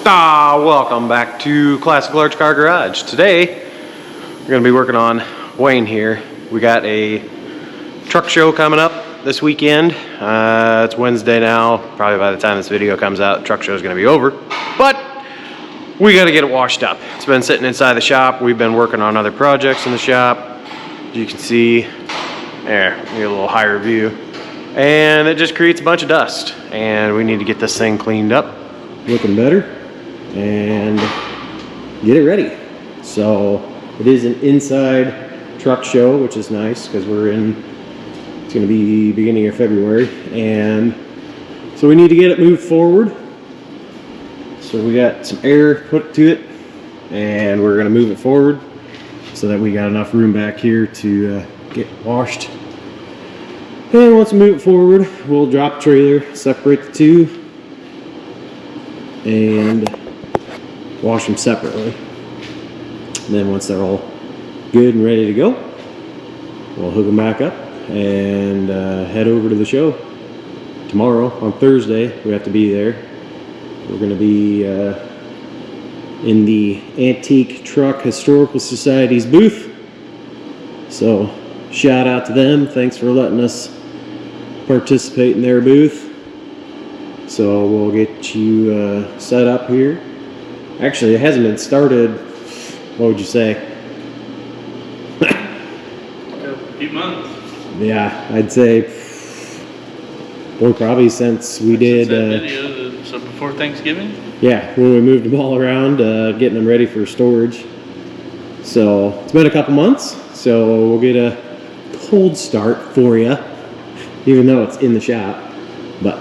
Welcome back to Classic Large Car Garage. Today we're going to be working on Wayne here. We got a truck show coming up this weekend. It's Wednesday now. Probably by the time this video comes out, the truck show is going to be over. But we got to get it washed up. It's been sitting inside the shop. We've been working on other projects in the shop. As you can see, there, get a little higher view. And it just creates a bunch of dust. And we need to get this thing cleaned up, looking better, and get it ready. So it is an inside truck show, which is nice because it's going to be beginning of February, and so we need to get it moved forward. So we got some air put to it, and we're going to move it forward so that we got enough room back here to get washed. And once we move it forward, we'll drop the trailer, separate the two, and wash them separately. And then once they're all good and ready to go, we'll hook them back up and head over to the show. Tomorrow, on Thursday, we have to be there. We're going to be in the Antique Truck Historical Society's booth. So shout out to them. Thanks for letting us participate in their booth. So we'll get you set up here. Actually, it hasn't been started. What would you say? A few months. Yeah, I'd say, well, probably since we did. Video, so before Thanksgiving? Yeah, when we moved them all around, getting them ready for storage. So it's been a couple months, so we'll get a cold start for you, even though it's in the shop. But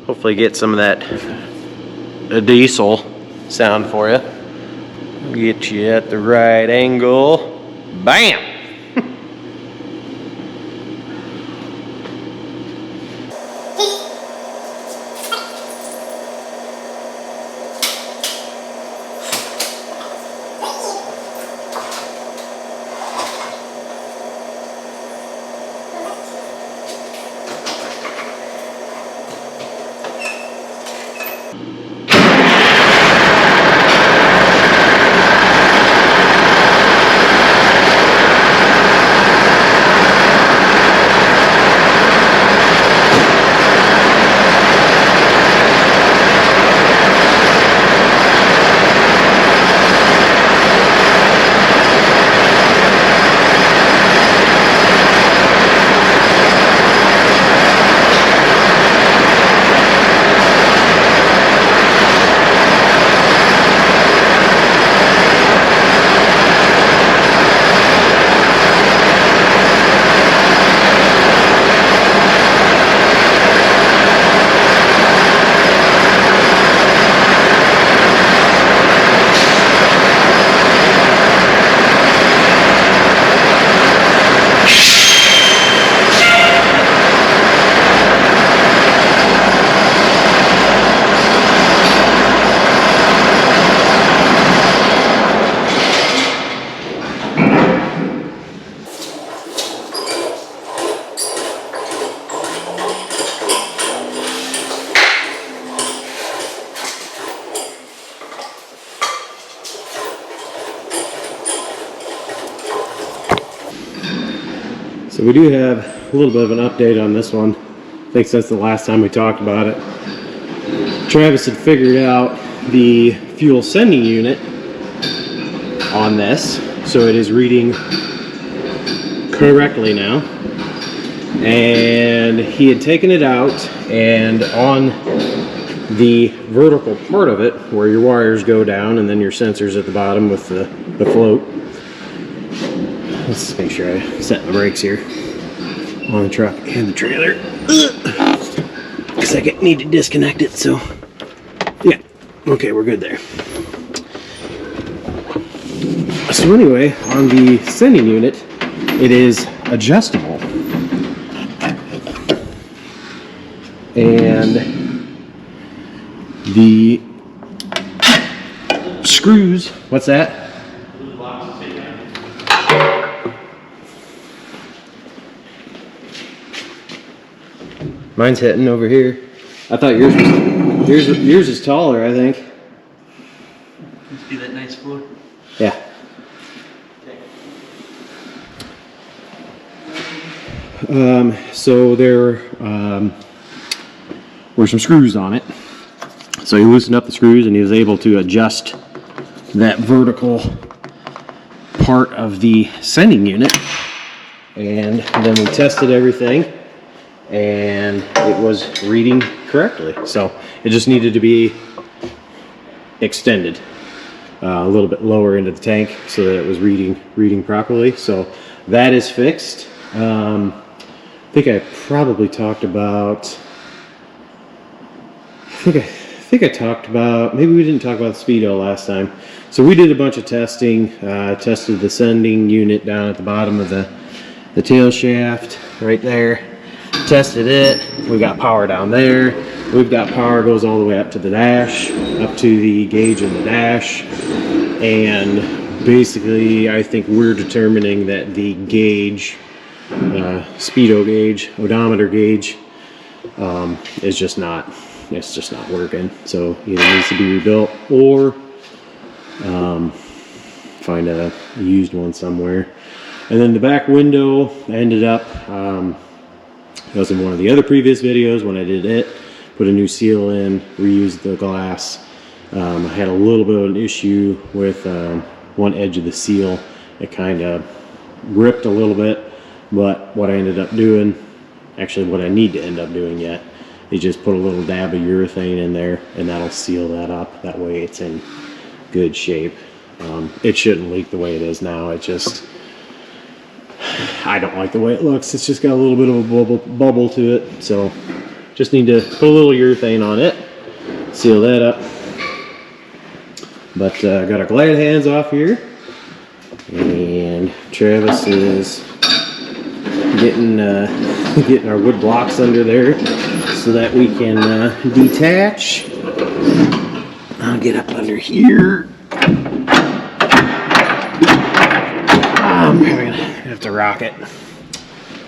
hopefully get some of that diesel sound for you. Get you at the right angle. Bam! So we do have a little bit of an update on this one. I think since the last time we talked about it. Travis had figured out the fuel sending unit on this, so it is reading correctly now. And he had taken it out, and on the vertical part of it, where your wires go down and then your sensors at the bottom with the float. Let's make sure I set the brakes here on the truck and the trailer, because I need to disconnect it. So yeah, okay, we're good there. So anyway, on the sending unit, it is adjustable, and the screws, what's that? Mine's hitting over here. I thought yours is taller, I think. See that nice floor? Yeah. So there were some screws on it. So he loosened up the screws and he was able to adjust that vertical part of the sending unit. And then we tested everything and it was reading correctly. So it just needed to be extended a little bit lower into the tank so that it was reading properly. So that is fixed. I think I probably talked about, I think I talked about, maybe we didn't talk about the Speedo last time. So we did a bunch of testing, tested the sending unit down at the bottom of the tail shaft right there, tested it. We got power down there. We've got power goes all the way up to the dash, up to the gauge in the dash. And basically I think we're determining that the gauge, Speedo gauge, odometer gauge, is just not, it's just not working. So either needs to be rebuilt or find a used one somewhere. And then the back window, I ended up, it was in one of the other previous videos when I did it, put a new seal in, reused the glass. I had a little bit of an issue with one edge of the seal. It kind of ripped a little bit, but what I ended up doing, actually what I need to end up doing yet, is just put a little dab of urethane in there and that'll seal that up. That way it's in good shape. It shouldn't leak the way it is now. It just, I don't like the way it looks. It's just got a little bit of a bubble to it. So just need to put a little urethane on it, seal that up. But got our glad hands off here. And Travis is getting our wood blocks under there so that we can detach. I'll get up under here. I'm probably gonna have to rock it,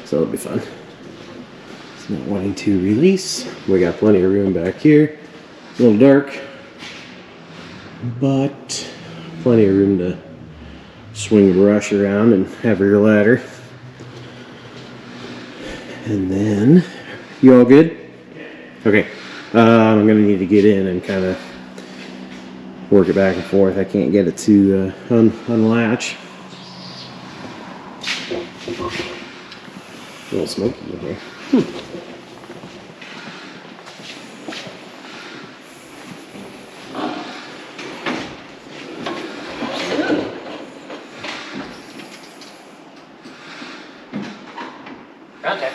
so it'll be fun. It's not wanting to release. We got plenty of room back here. A little dark, but plenty of room to swing the brush around and have your ladder. And then, you all good? Okay, I'm gonna need to get in and kind of work it back and forth. I can't get it to unlatch. A little smoky in here. Okay.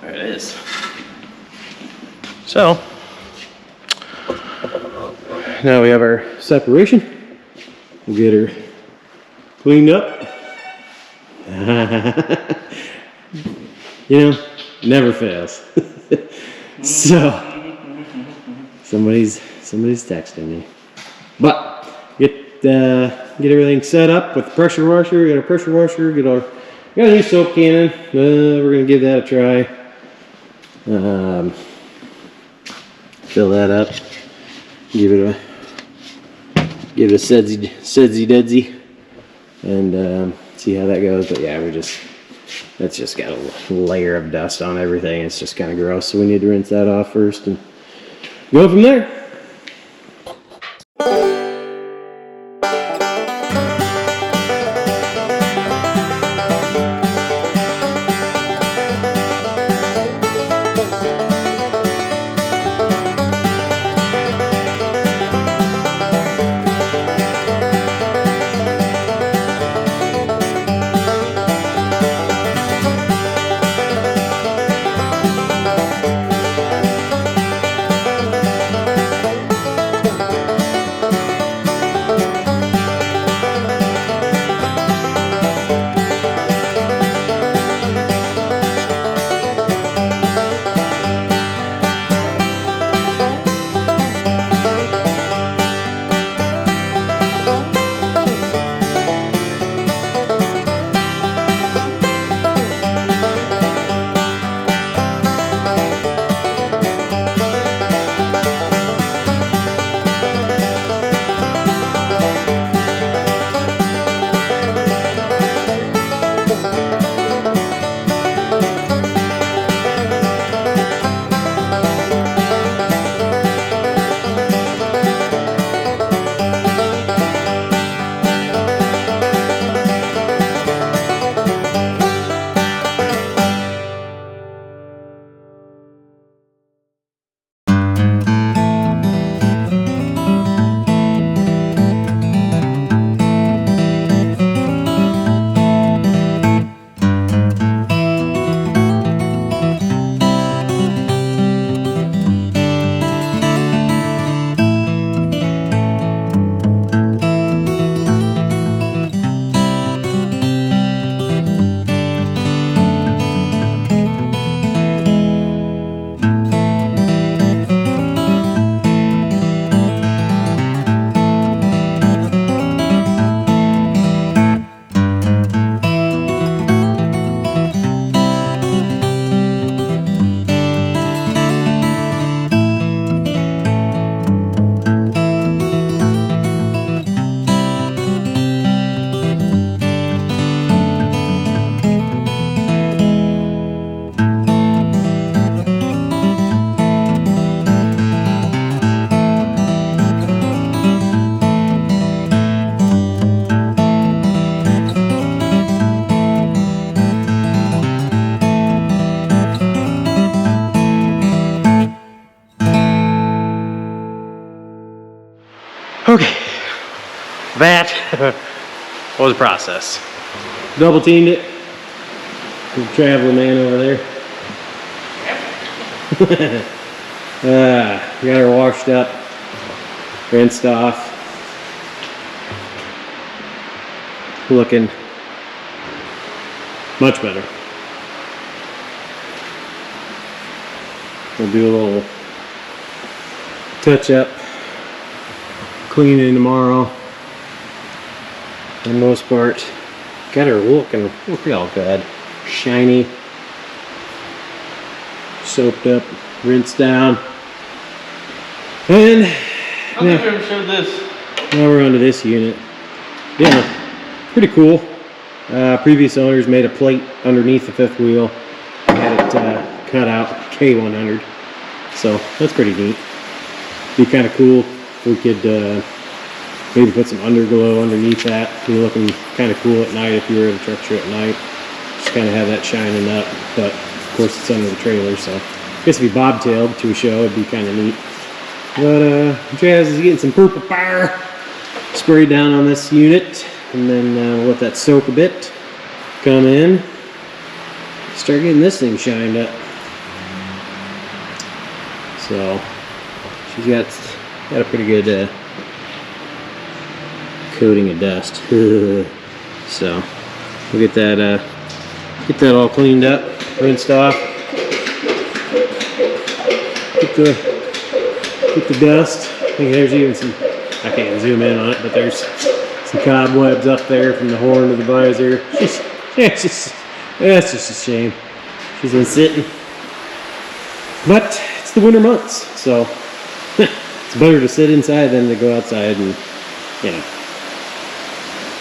There it is. So, now we have our separation. We'll get her cleaned up. You know, never fails. So, somebody's texting me. But get everything set up with the pressure washer. Got our pressure washer. Got a new soap cannon. We're gonna give that a try. Fill that up. Give it give it a sudsy dudsy, and see how that goes. But yeah, that's just got a layer of dust on everything. It's just kind of gross, so we need to rinse that off first and go from there. Okay, that was a process. Double teamed it. The traveling man over there. Got her washed up, rinsed off. Looking much better. We'll do a little touch up, cleaning tomorrow. For the most part, got her looking real good, shiny, soaped up, rinsed down, and I think we ever showed this. Now we're onto this unit. Yeah, pretty cool. Previous owners made a plate underneath the fifth wheel, had it cut out K100, so that's pretty neat. Be kind of cool if we could maybe put some underglow underneath that. Be looking kind of cool at night if you were at a truck show at night. Just kind of have that shining up, but of course it's under the trailer, so I guess if you bobtailed to a show, it'd be kind of neat. But Jazz is getting some purple fire sprayed down on this unit, and then we'll let that soak a bit, come in, start getting this thing shined up. So she's got a pretty good coating of dust. So we'll get that all cleaned up, rinsed off, get the dust. I think there's even some, I can't zoom in on it, but there's some cobwebs up there from the horn to the visor. That's just a shame. She's been sitting. But it's the winter months, so it's better to sit inside than to go outside and you know,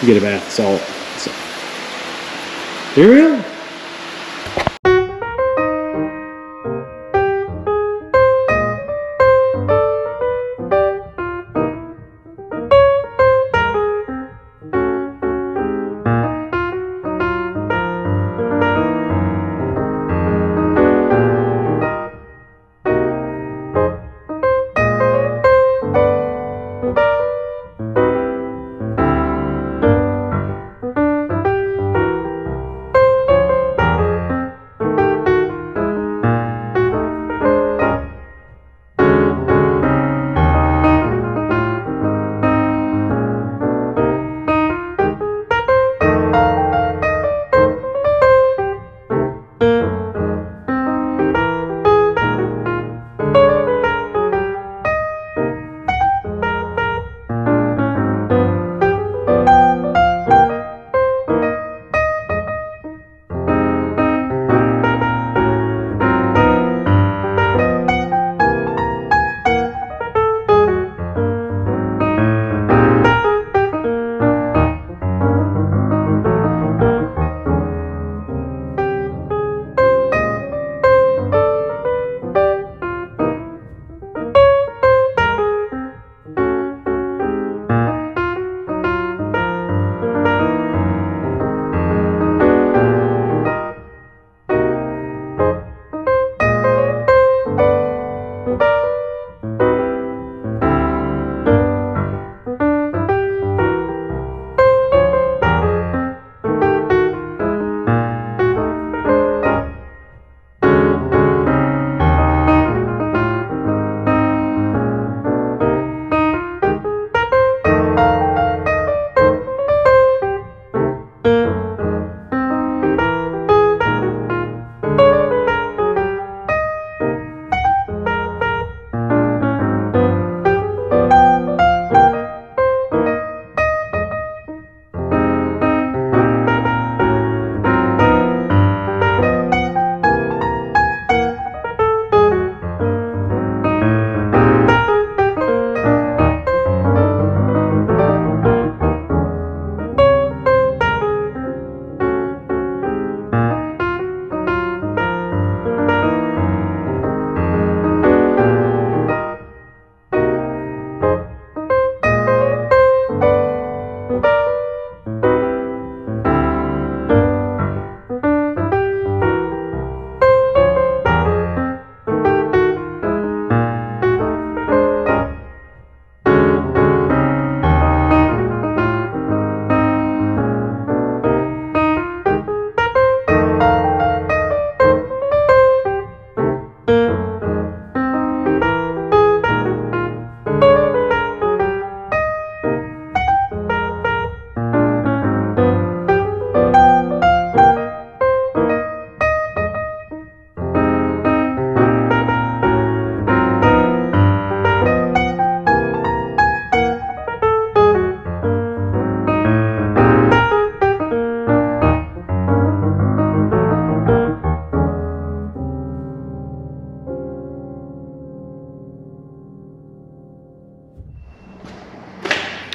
get a bath of salt. So here we go.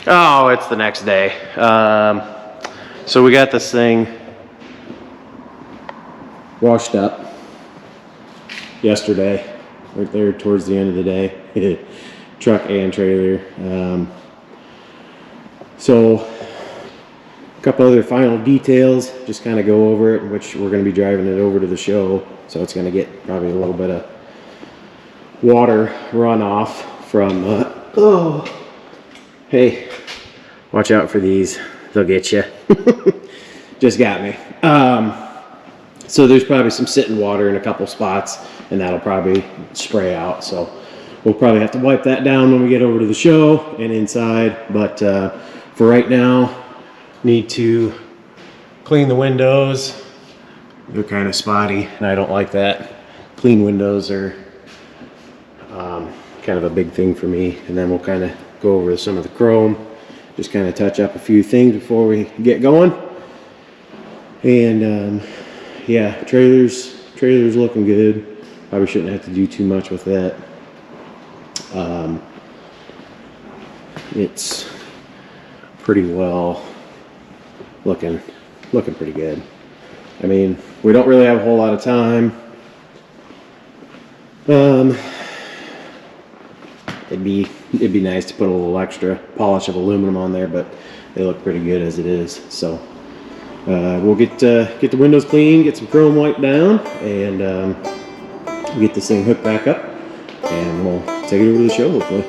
Oh, it's the next day. So we got this thing washed up yesterday, right there towards the end of the day. Truck and trailer. So a couple other final details, just kind of go over it, which we're going to be driving it over to the show. So it's going to get probably a little bit of water runoff from, hey, watch out for these. They'll get you. Just got me. So there's probably some sitting water in a couple spots, and that'll probably spray out. So we'll probably have to wipe that down when we get over to the show and inside. But for right now, need to clean the windows. They're kind of spotty, and I don't like that. Clean windows are kind of a big thing for me. And then we'll kind of go over some of the chrome, just kind of touch up a few things before we get going. And yeah, trailer's looking good. Probably shouldn't have to do too much with that. It's pretty well. Looking pretty good. I mean, we don't really have a whole lot of time. It'd be nice to put a little extra polish of aluminum on there, but they look pretty good as it is. So we'll get the windows clean, get some chrome wiped down, and get this thing hooked back up, and we'll take it over to the show hopefully.